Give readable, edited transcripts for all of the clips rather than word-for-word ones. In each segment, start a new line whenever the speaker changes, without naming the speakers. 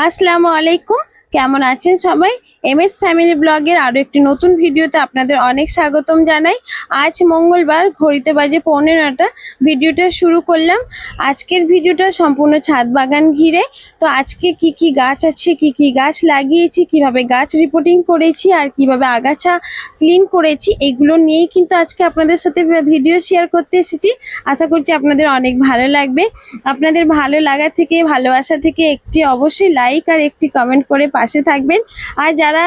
আসসালামু আলাইকুম। কেমন আছেন সবাই? এমএস ফ্যামিলি ব্লগের আরো একটি নতুন ভিডিওতে আপনাদের অনেক স্বাগতম জানাই। আজ মঙ্গলবার, ঘড়িতে বাজে 9:15। ভিডিওটা শুরু করলাম। আজকের ভিডিওটা সম্পূর্ণ ছাদ বাগান ঘিরে। তো আজকে কি কি গাছ আছে, কি কি গাছ লাগিয়েছি, কিভাবে গাছ রিপোর্টিং করেছি আর কিভাবে আগাছা ক্লিন করেছি, এগুলো নিয়েই কিন্তু আজকে আপনাদের সাথে ভিডিও শেয়ার করতে এসেছি। আশা করছি আপনাদের অনেক ভালো লাগবে। আপনাদের ভালো লাগা থেকে, ভালোবাসা থেকে একটি অবশ্যই লাইক আর একটি কমেন্ট করে পাশে থাকবেন। আর যারা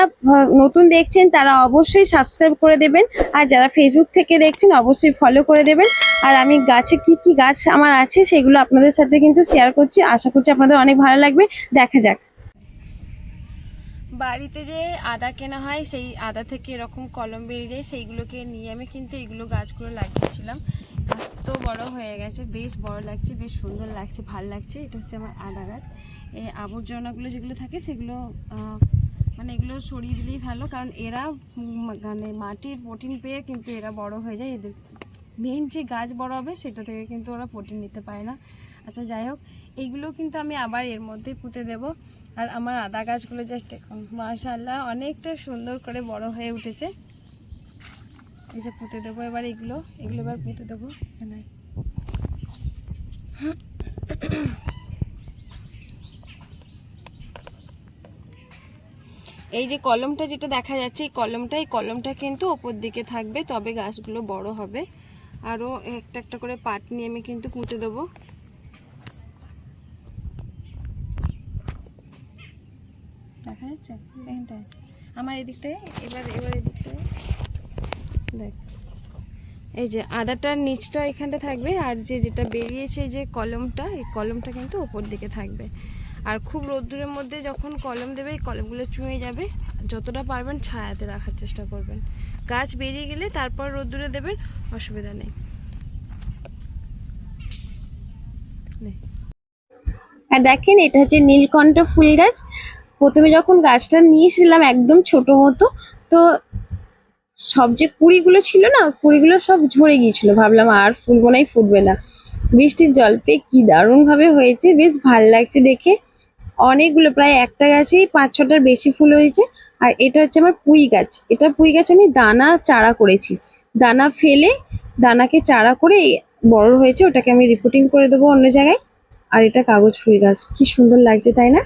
নতুন দেখছেন তারা অবশ্যই সাবস্ক্রাইব করে দেবেন। আর যারা ফেসবুক থেকে দেখছেন অবশ্যই ফলো করে দেবেন। আর আমি গাছে কি কি গাছ আমার আছে সেগুলো আপনাদের সাথে কিন্তু শেয়ার করছি। আশা করছি আপনাদের অনেক ভালো লাগবে। দেখা যাক। বাড়িতে যে আদা কেনা হয়, সেই আদা থেকে এরকম কলম বেরিয়ে যায়, সেইগুলোকে নিয়ে আমি কিন্তু এইগুলো গাছগুলো লাগিয়েছিলাম। এত বড় হয়ে গেছে, বেশ বড় লাগছে, বেশ সুন্দর লাগছে, ভালো লাগছে। এটা হচ্ছে আমার আদা গাছ। এই আবর্জনাগুলো যেগুলো থাকে সেগুলো মানে এগুলো সরিয়ে দিলেই ভালো, কারণ এরা মানে মাটির প্রোটিন পেয়ে কিন্তু এরা বড় হয়ে যায়। এদের মেন যে গাছ বড় হবে সেটা থেকে কিন্তু ওরা প্রোটিন নিতে পারে না। আচ্ছা, যাই হোক, এইগুলো কিন্তু আমি আবার এর মধ্যে পুঁতে দেব। আর আমার আদা গাছগুলো জাস্ট দেখুন, মাশাআল্লাহ অনেকটা সুন্দর করে বড় হয়ে উঠেছে। এই যে পুঁতে দেবো এবার এগুলো এবার পুঁতে দেবো এখানে। এই যে কলমটা যেটা দেখা যাচ্ছে, এই কলমটা কিন্তু ওপর দিকে থাকবে, তবে গাছগুলো বড় হবে। আরও একটা একটা করে পাট নিয়ে আমি কিন্তু পুঁতে দেবো। দেখা যাচ্ছে এখানটায়, আমার এদিকটায়। এবার এদিকটায় দেখ, এই যে আদাটার নিচটা এখানটা থাকবে, আর যেটা বেরিয়েছে যে কলমটা, এই কলমটা কিন্তু ওপর দিকে থাকবে। আর খুব রোদ্দুরের মধ্যে যখন কলম দেবে, এই কলমগুলো চুঁয়ে যাবে। যতটা পারবেন ছায়াতে রাখার চেষ্টা করবেন। গাছ বেরিয়ে গেলে তারপর রোদ্দুরে দেবেন, অসুবিধা নেই। আর দেখেন, এটা হচ্ছে নীলকণ্ঠ ফুল গাছ। প্রথমে যখন গাছটা নিয়েছিলাম একদম ছোট মতো, তো সব যে কুড়িগুলো ছিল না, কুড়িগুলো সব ঝরে গিয়েছিল। ভাবলাম আর ফুল মনে হয় ফুটবে না। বৃষ্টির জল পেয়ে কি দারুণ ভাবে হয়েছে, বেশ ভাল লাগছে দেখে। অনেকগুলো, প্রায় একটা গাছেই 5-6টার বেশি ফুল হয়েছে। আর এটা হচ্ছে আমার পুঁই গাছ। এটা পুঁই গাছ আমি দানা চারা করেছি, দানা ফেলে দানাকে চারা করে বড় হয়েছে। ওটাকে আমি রিপোর্টিং করে দেবো অন্য জায়গায়। আর এটা কাগজ ফুল গাছ, কি সুন্দর লাগছে তাই না?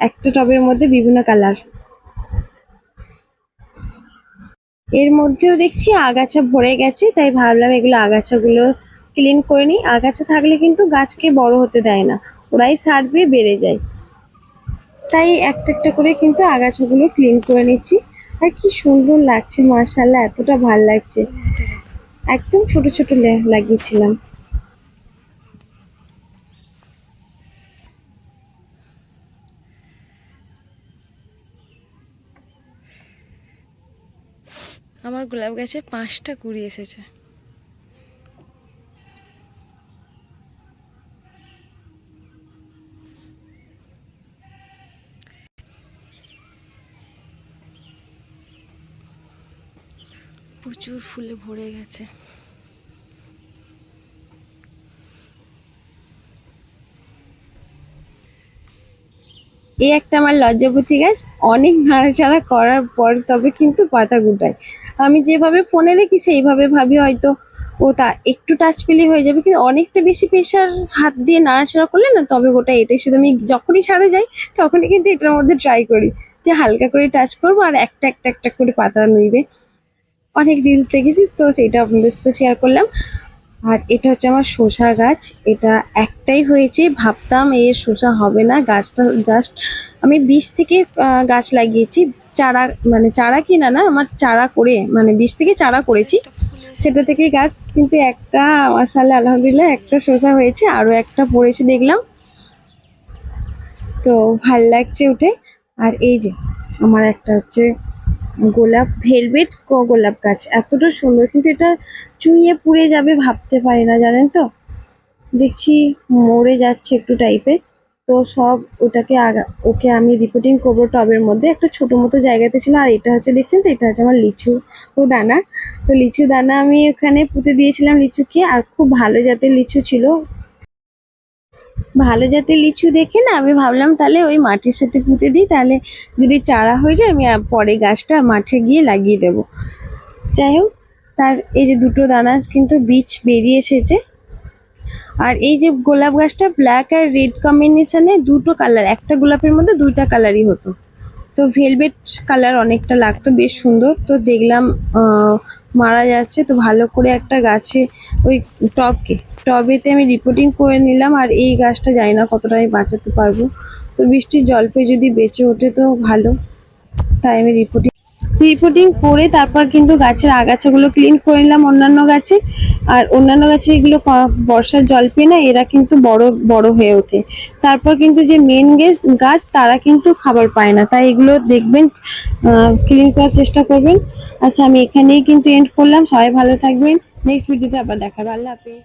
একটা টবের মধ্যে বিভিন্ন কালার। এর মধ্যেও দেখছি আগাছা ভরে গেছে, তাই ভাবলাম এগুলো আগাছাগুলো ক্লিন করে নিই। আগাছা থাকলে কিন্তু গাছকে বড় হতে দেয় না, ওরাই সারবে, বেড়ে যায়। তাই একটা একটা করে কিন্তু আগাছাগুলো ক্লিন করে নিচ্ছি। আর কি সুন্দর লাগছে, মাশাআল্লাহ, এতটা ভালো লাগছে। একদম ছোট ছোট লাগিয়েছিলাম। আমার গোলাপ গাছে 5টা কুড়ি এসেছে। প্রচুর ফুলে ভরে গেছে। এই একটা আমার লজ্জাপতি গাছ, অনেক নাড়াচাড়া করার পর তবে কিন্তু পাতা গোটায়। আমি যেভাবে ফোনে দেখি সেইভাবে ভাবি হয়তো ও তা একটু টাচ পেলে হয়ে যাবে, কিন্তু অনেকটা বেশি প্রেশার হাত দিয়ে নাড়াচাড়া করলে না তবে গোটা। এটাই শুধু আমি যখনই ছাদে যাই তখনই কিন্তু এটার মধ্যে ট্রাই করি যে হালকা করে টাচ করবো আর একটা একটা একটা করে পাতা নইবে। অনেক রিলস দেখেছিস, তো সেইটা আপনাদের সাথে শেয়ার করলাম। আর এটা হচ্ছে আমার শসা গাছ। এটা একটাই হয়েছে, ভাবতাম এর শসা হবে না। গাছটা জাস্ট আমি বীজ থেকে গাছ লাগিয়েছি, চারা, মানে চারা কিনা না, আমার চারা করে, মানে বীজ থেকে চারা করেছি, সেটা থেকে গাছ। কিন্তু একটা, মাশাআল্লাহ, আলহামদুলিল্লাহ, একটা শসা হয়েছে, আরো একটা পড়েছে দেখলাম, তো ভাল লাগছে উঠে। আর এই যে আমার একটা হচ্ছে গোলাপ, ভেলভেট গোলাপ গাছ, এতটা সুন্দর, কিন্তু এটা চুইয়ে পুড়ে যাবে ভাবতে পারি না, জানেন তো। দেখছি মরে যাচ্ছে একটু টাইপের। তো সব ওটাকে ওকে আমি রিপোর্টিং করবো টবের মধ্যে। একটা ছোট মতো জায়গাতে ছিল। আর এটা হচ্ছে, দেখছেন তো, এটা হচ্ছে আমার লিচু দানা। তো লিচু দানা আমি ওখানে পুঁতে দিয়েছিলাম লিচুকে, আর খুব ভালো জাতের লিচু ছিল। ভালো জাতের লিচু দেখে না আমি ভাবলাম তাহলে ওই মাটির সাথে পুঁতে দিই, তাহলে যদি চারা হয়ে যায় আমি পরে গাছটা মাঠে গিয়ে লাগিয়ে দেবো। যাই হোক, তার এই যে দুটো দানা কিন্তু বীজ বেরিয়ে এসেছে। আর এই যে গোলাপ গাছটা ব্ল্যাক আর রেড কম্বিনেশনে দুটো কালার, একটা গোলাপের মধ্যে দুইটা কালারই হতো, তো ভেলভেট কালার অনেকটা লাগতো, বেশ সুন্দর। তো দেখলাম মারা যাচ্ছে, তো ভালো করে একটা গাছে ওই টবেতে আমি রিপোর্টিং করে নিলাম। আর এই গাছটা জানি না কতটা আমি বাঁচাতে পারবো, তো বৃষ্টির জল পেয়ে যদি বেঁচে ওঠে তো ভালো। তাই আমি রিপোর্টিং করে তারপর কিন্তু গাছের আগাছাগুলো ক্লিন করে নিলাম অন্যান্য গাছে। আর অন্যান্য গাছে এগুলো বর্ষার জল পেয়ে না এরা কিন্তু বড় বড় হয়ে ওঠে। তারপর কিন্তু যে মেন গাছ তারা কিন্তু খাবার পায় না, তাই এগুলো দেখবেন, ক্লিন করার চেষ্টা করবেন। আচ্ছা, আমি এখানেই কিন্তু এন্ড করলাম। সবাই ভালো থাকবেন, নেক্সট ভিডিওতে আবার দেখা হবে। আল্লাহ হাফেজ।